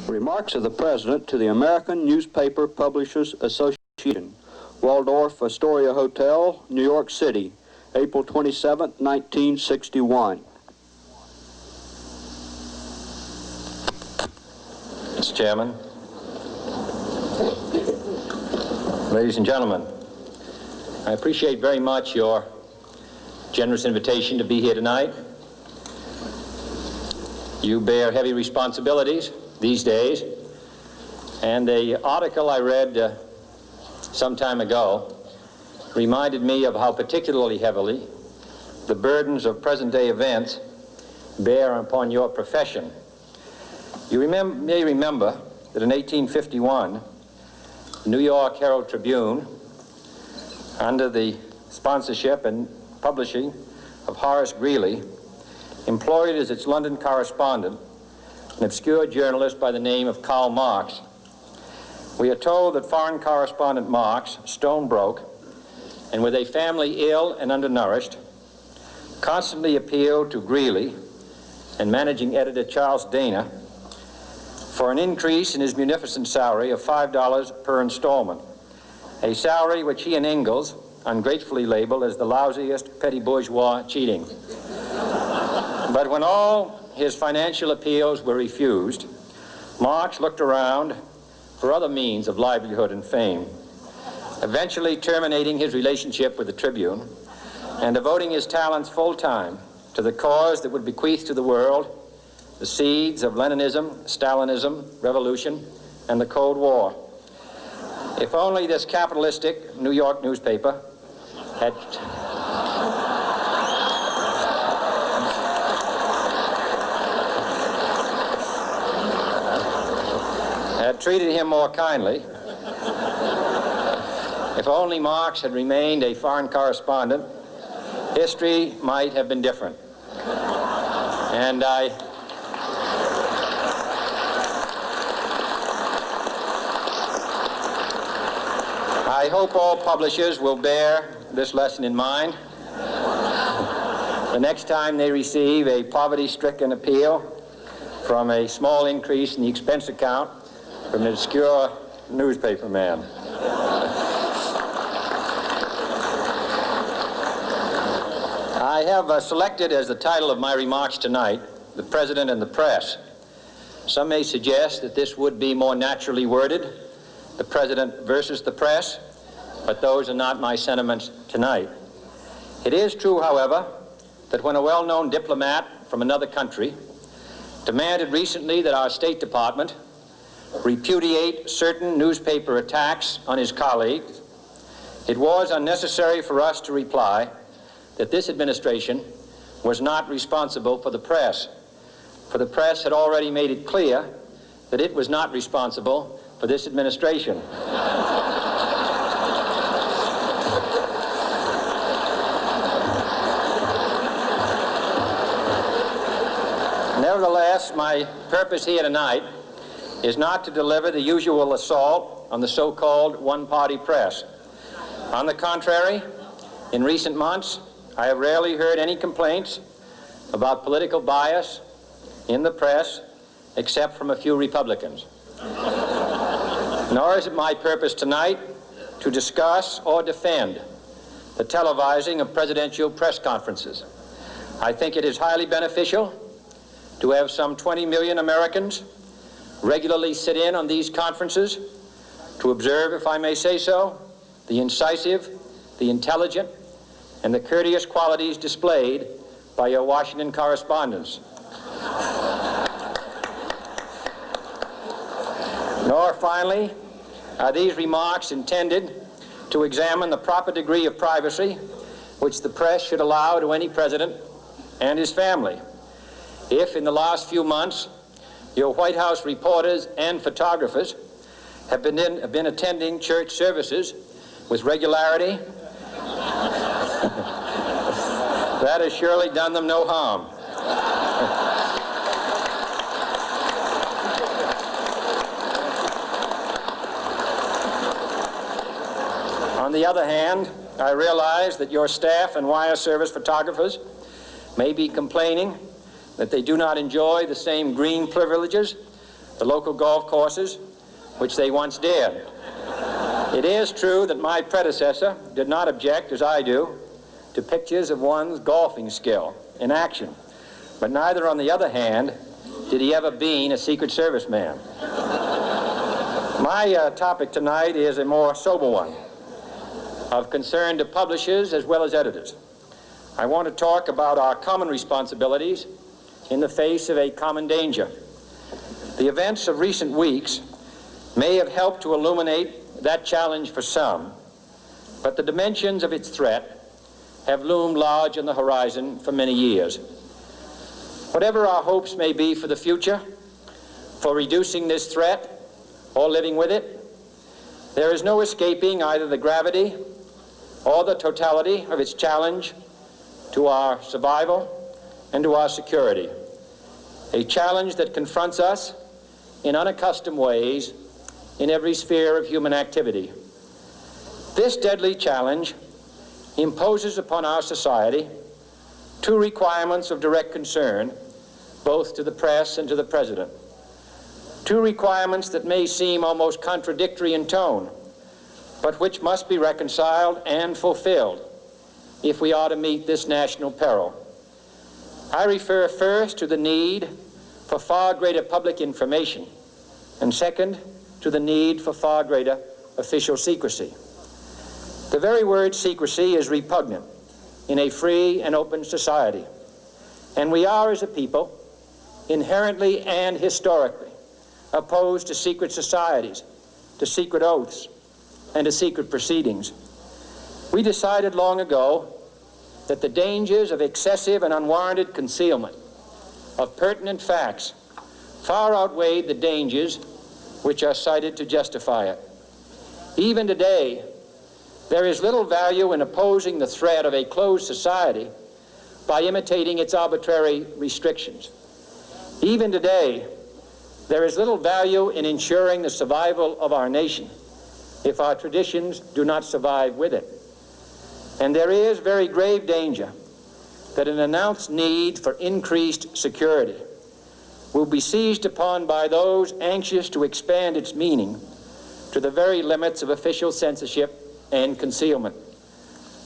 Remarks of the President to the American Newspaper Publishers Association, Waldorf Astoria Hotel, New York City, April 27, 1961. Mr. Chairman, ladies and gentlemen, I appreciate very much your generous invitation to be here tonight. You bear heavy responsibilities these days, and the article I read some time ago reminded me of how particularly heavily the burdens of present-day events bear upon your profession. You may remember that in 1851, the New York Herald Tribune, under the sponsorship and publishing of Horace Greeley, employed as its London correspondent an obscure journalist by the name of Karl Marx. We are told that foreign correspondent Marx, stone broke, and with a family ill and undernourished, constantly appealed to Greeley and managing editor Charles Dana for an increase in his munificent salary of $5 per installment, a salary which he and Ingalls ungratefully labeled as the lousiest petty bourgeois cheating. But when all his financial appeals were refused, Marx looked around for other means of livelihood and fame, eventually terminating his relationship with the Tribune and devoting his talents full-time to the cause that would bequeath to the world the seeds of Leninism, Stalinism, revolution, and the Cold War. If only this capitalistic New York newspaper had treated him more kindly, if only Marx had remained a foreign correspondent, history might have been different. And I hope all publishers will bear this lesson in mind the next time they receive a poverty-stricken appeal from a small increase in the expense account from an obscure newspaper man. I have selected as the title of my remarks tonight, "The President and the Press." Some may suggest that this would be more naturally worded, "The President versus the Press," but those are not my sentiments tonight. It is true, however, that when a well-known diplomat from another country demanded recently that our State Department repudiate certain newspaper attacks on his colleagues, it was unnecessary for us to reply that this administration was not responsible for the press, for the press had already made it clear that it was not responsible for this administration. Nevertheless, my purpose here tonight is not to deliver the usual assault on the so-called one-party press. On the contrary, in recent months, I have rarely heard any complaints about political bias in the press, except from a few Republicans. Nor is it my purpose tonight to discuss or defend the televising of presidential press conferences. I think it is highly beneficial to have some 20 million Americans regularly sit in on these conferences to observe, if I may say so, the incisive, the intelligent, and the courteous qualities displayed by your Washington correspondents. Nor, finally, are these remarks intended to examine the proper degree of privacy which the press should allow to any president and his family. If, in the last few months, your White House reporters and photographers have been attending church services with regularity, that has surely done them no harm. On the other hand, I realize that your staff and wire service photographers may be complaining that they do not enjoy the same green privileges the local golf courses, which they once did. It is true that my predecessor did not object, as I do, to pictures of one's golfing skill in action, but neither, on the other hand, did he ever bean a Secret Service man. My topic tonight is a more sober one, of concern to publishers as well as editors. I want to talk about our common responsibilities in the face of a common danger. The events of recent weeks may have helped to illuminate that challenge for some, but the dimensions of its threat have loomed large on the horizon for many years. Whatever our hopes may be for the future, for reducing this threat or living with it, there is no escaping either the gravity or the totality of its challenge to our survival and to our security. A challenge that confronts us in unaccustomed ways in every sphere of human activity. This deadly challenge imposes upon our society two requirements of direct concern, both to the press and to the President. Two requirements that may seem almost contradictory in tone, but which must be reconciled and fulfilled if we are to meet this national peril. I refer first to the need for far greater public information, and second, to the need for far greater official secrecy. The very word secrecy is repugnant in a free and open society, and we are, as a people, inherently and historically opposed to secret societies, to secret oaths, and to secret proceedings. We decided long ago that the dangers of excessive and unwarranted concealment of pertinent facts far outweighed the dangers which are cited to justify it. Even today, there is little value in opposing the threat of a closed society by imitating its arbitrary restrictions. Even today, there is little value in ensuring the survival of our nation if our traditions do not survive with it. And there is very grave danger that an announced need for increased security will be seized upon by those anxious to expand its meaning to the very limits of official censorship and concealment.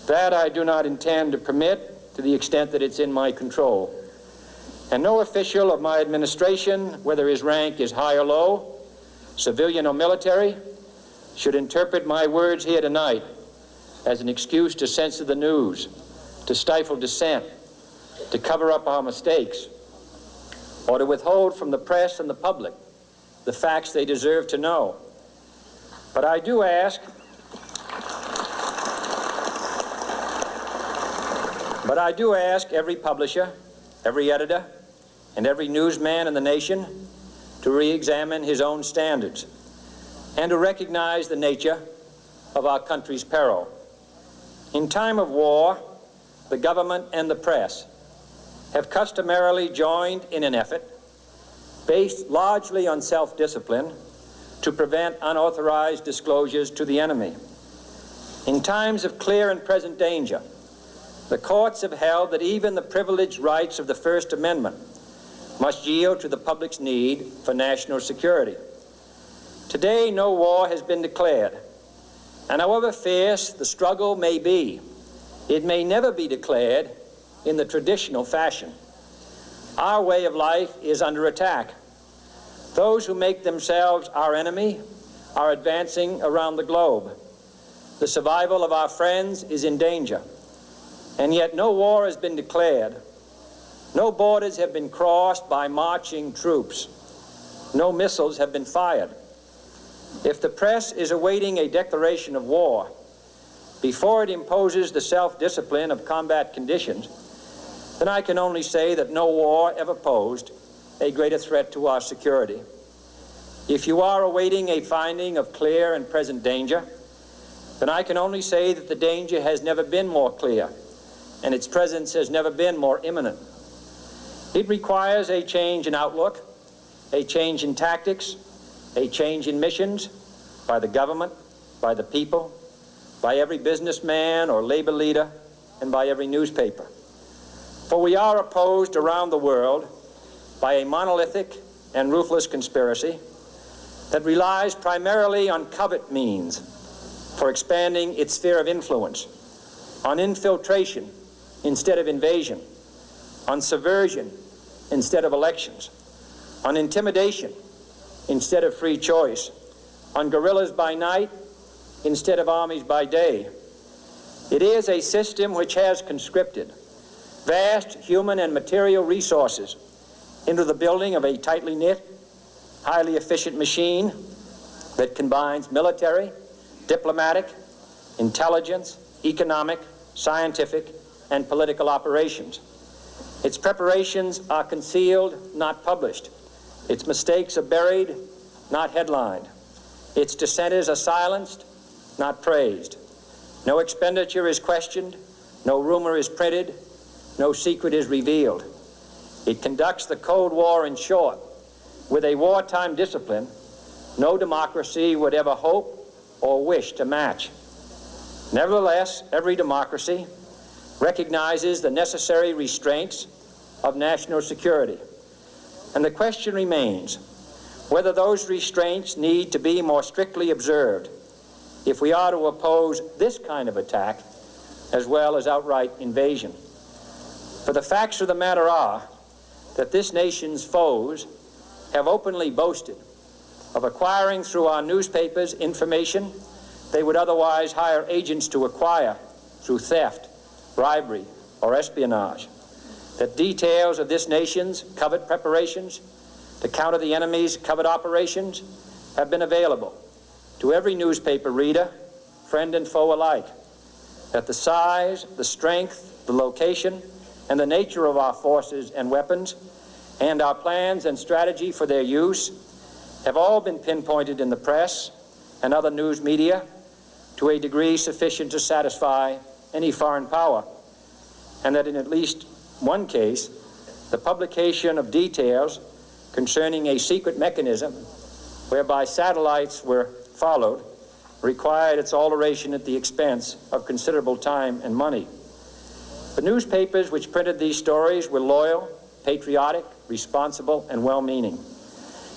That I do not intend to permit to the extent that it's in my control. And no official of my administration, whether his rank is high or low, civilian or military, should interpret my words here tonight as an excuse to censor the news, to stifle dissent, to cover up our mistakes, or to withhold from the press and the public the facts they deserve to know. But I do ask every publisher, every editor, and every newsman in the nation to re-examine his own standards and to recognize the nature of our country's peril. In time of war, the government and the press have customarily joined in an effort based largely on self-discipline to prevent unauthorized disclosures to the enemy. In times of clear and present danger, the courts have held that even the privileged rights of the First Amendment must yield to the public's need for national security. Today, no war has been declared, and however fierce the struggle may be, it may never be declared in the traditional fashion. Our way of life is under attack. Those who make themselves our enemy are advancing around the globe. The survival of our friends is in danger, and yet no war has been declared. No borders have been crossed by marching troops. No missiles have been fired. If the press is awaiting a declaration of war before it imposes the self-discipline of combat conditions, then I can only say that no war ever posed a greater threat to our security. If you are awaiting a finding of clear and present danger, then I can only say that the danger has never been more clear, and its presence has never been more imminent. It requires a change in outlook, a change in tactics, a change in missions by the government, by the people, by every businessman or labor leader, and by every newspaper. For we are opposed around the world by a monolithic and ruthless conspiracy that relies primarily on covert means for expanding its sphere of influence, on infiltration instead of invasion, on subversion instead of elections, on intimidation instead of free choice, on guerrillas by night instead of armies by day. It is a system which has conscripted vast human and material resources into the building of a tightly knit, highly efficient machine that combines military, diplomatic, intelligence, economic, scientific, and political operations. Its preparations are concealed, not published. Its mistakes are buried, not headlined. Its dissenters are silenced, not praised. No expenditure is questioned, no rumor is printed, no secret is revealed. It conducts the Cold War, in short, with a wartime discipline no democracy would ever hope or wish to match. Nevertheless, every democracy recognizes the necessary restraints of national security. And the question remains whether those restraints need to be more strictly observed if we are to oppose this kind of attack as well as outright invasion. For the facts of the matter are that this nation's foes have openly boasted of acquiring through our newspapers information they would otherwise hire agents to acquire through theft, bribery, or espionage. That details of this nation's covert preparations to counter the enemy's covert operations have been available to every newspaper reader, friend and foe alike. That the size, the strength, the location, and the nature of our forces and weapons, and our plans and strategy for their use have all been pinpointed in the press and other news media to a degree sufficient to satisfy any foreign power, and that in at least one case, the publication of details concerning a secret mechanism whereby satellites were followed required its alteration at the expense of considerable time and money. The newspapers which printed these stories were loyal, patriotic, responsible, and well-meaning.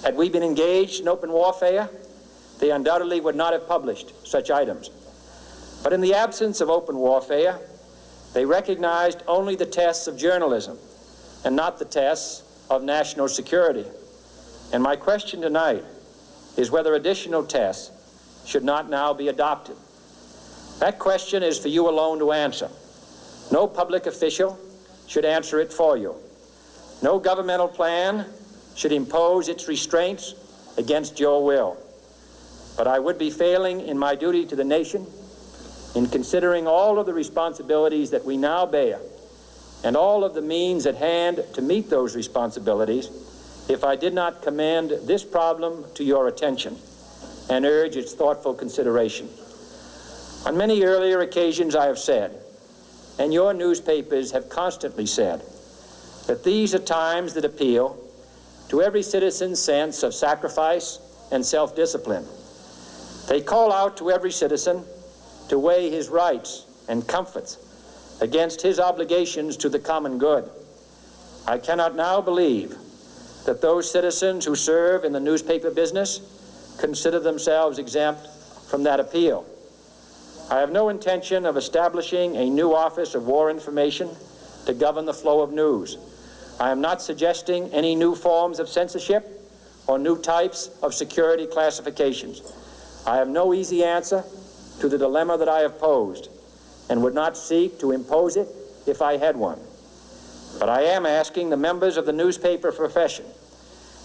Had we been engaged in open warfare, they undoubtedly would not have published such items. But in the absence of open warfare, they recognized only the tests of journalism and not the tests of national security. And my question tonight is whether additional tests should not now be adopted. That question is for you alone to answer. No public official should answer it for you. No governmental plan should impose its restraints against your will. But I would be failing in my duty to the nation in considering all of the responsibilities that we now bear and all of the means at hand to meet those responsibilities if I did not commend this problem to your attention and urge its thoughtful consideration. On many earlier occasions I have said, and your newspapers have constantly said, that these are times that appeal to every citizen's sense of sacrifice and self-discipline. They call out to every citizen to weigh his rights and comforts against his obligations to the common good. I cannot now believe that those citizens who serve in the newspaper business consider themselves exempt from that appeal. I have no intention of establishing a new Office of War Information to govern the flow of news. I am not suggesting any new forms of censorship or new types of security classifications. I have no easy answer to the dilemma that I have posed and would not seek to impose it if I had one. But I am asking the members of the newspaper profession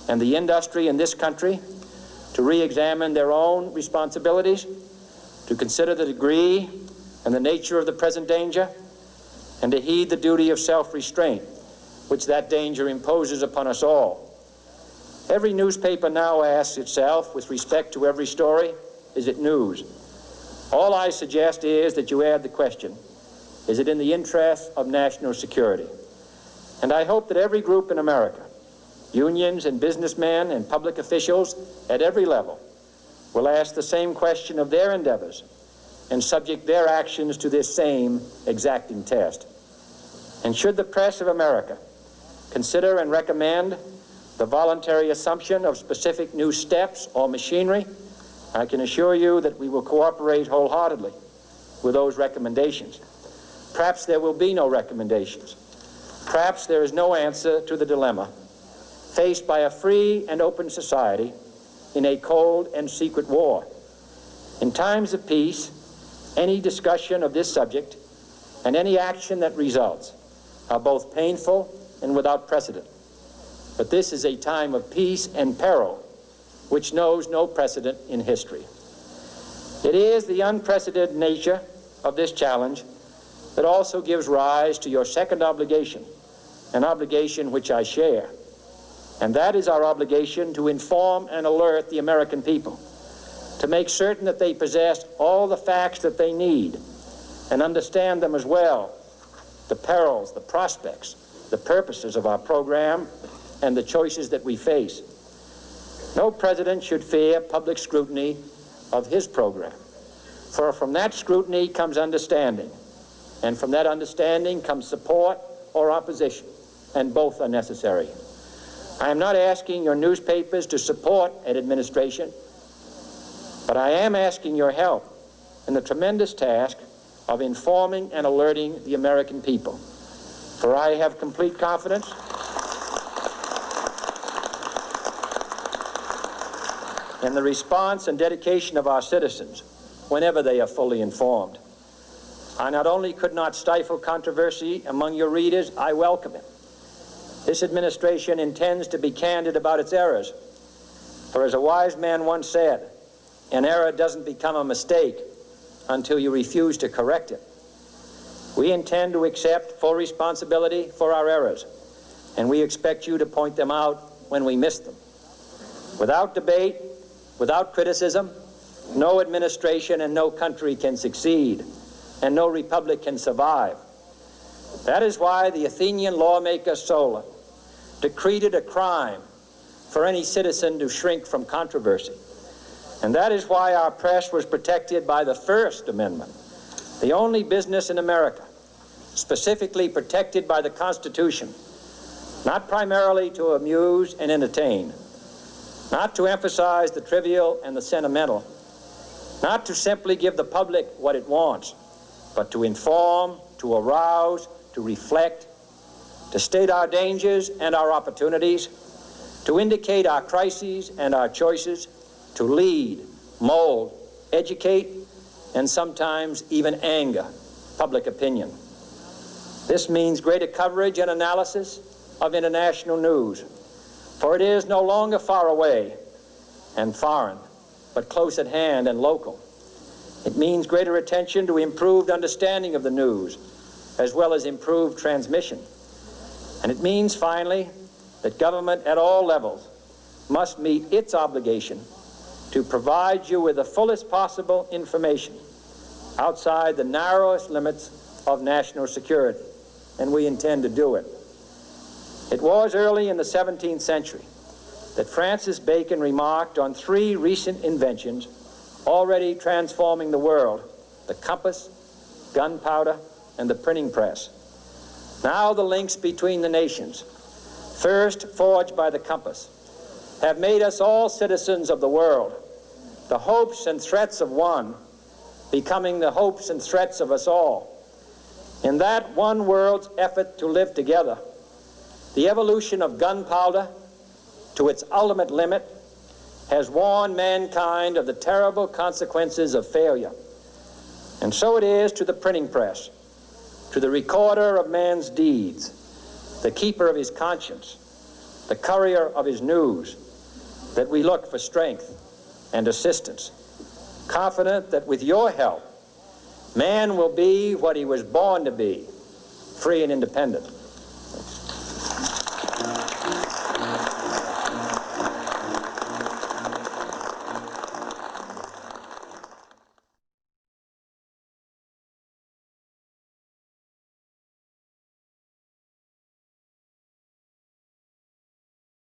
and the industry in this country to re-examine their own responsibilities, to consider the degree and the nature of the present danger, and to heed the duty of self-restraint which that danger imposes upon us all. Every newspaper now asks itself, with respect to every story, is it news? All I suggest is that you add the question, is it in the interest of national security? And I hope that every group in America, unions and businessmen and public officials at every level, will ask the same question of their endeavors and subject their actions to this same exacting test. And should the press of America consider and recommend the voluntary assumption of specific new steps or machinery, I can assure you that we will cooperate wholeheartedly with those recommendations. Perhaps there will be no recommendations. Perhaps there is no answer to the dilemma faced by a free and open society in a cold and secret war. In times of peace, any discussion of this subject and any action that results are both painful and without precedent. But this is a time of peace and peril, which knows no precedent in history. It is the unprecedented nature of this challenge that also gives rise to your second obligation, an obligation which I share, and that is our obligation to inform and alert the American people, to make certain that they possess all the facts that they need and understand them as well, the perils, the prospects, the purposes of our program, and the choices that we face. No president should fear public scrutiny of his program, for from that scrutiny comes understanding, and from that understanding comes support or opposition, and both are necessary. I am not asking your newspapers to support an administration, but I am asking your help in the tremendous task of informing and alerting the American people. For I have complete confidence in the response and dedication of our citizens whenever they are fully informed. I not only could not stifle controversy among your readers, I welcome it. This administration intends to be candid about its errors. For as a wise man once said, an error doesn't become a mistake until you refuse to correct it. We intend to accept full responsibility for our errors, and we expect you to point them out when we miss them. Without debate, without criticism, no administration and no country can succeed, and no republic can survive. That is why the Athenian lawmaker Solon decreed it a crime for any citizen to shrink from controversy. And that is why our press was protected by the First Amendment, the only business in America specifically protected by the Constitution, not primarily to amuse and entertain, not to emphasize the trivial and the sentimental, not to simply give the public what it wants, but to inform, to arouse, to reflect, to state our dangers and our opportunities, to indicate our crises and our choices, to lead, mold, educate, and sometimes even anger public opinion. This means greater coverage and analysis of international news, for it is no longer far away and foreign, but close at hand and local. It means greater attention to improved understanding of the news, as well as improved transmission. And it means, finally, that government at all levels must meet its obligation to provide you with the fullest possible information outside the narrowest limits of national security, and we intend to do it. It was early in the 17th century that Francis Bacon remarked on three recent inventions already transforming the world: the compass, gunpowder, and the printing press. Now the links between the nations, first forged by the compass, have made us all citizens of the world, the hopes and threats of one becoming the hopes and threats of us all. In that one world's effort to live together, the evolution of gunpowder to its ultimate limit has warned mankind of the terrible consequences of failure. And so it is to the printing press, to the recorder of man's deeds, the keeper of his conscience, the courier of his news, that we look for strength and assistance, confident that with your help, man will be what he was born to be, free and independent.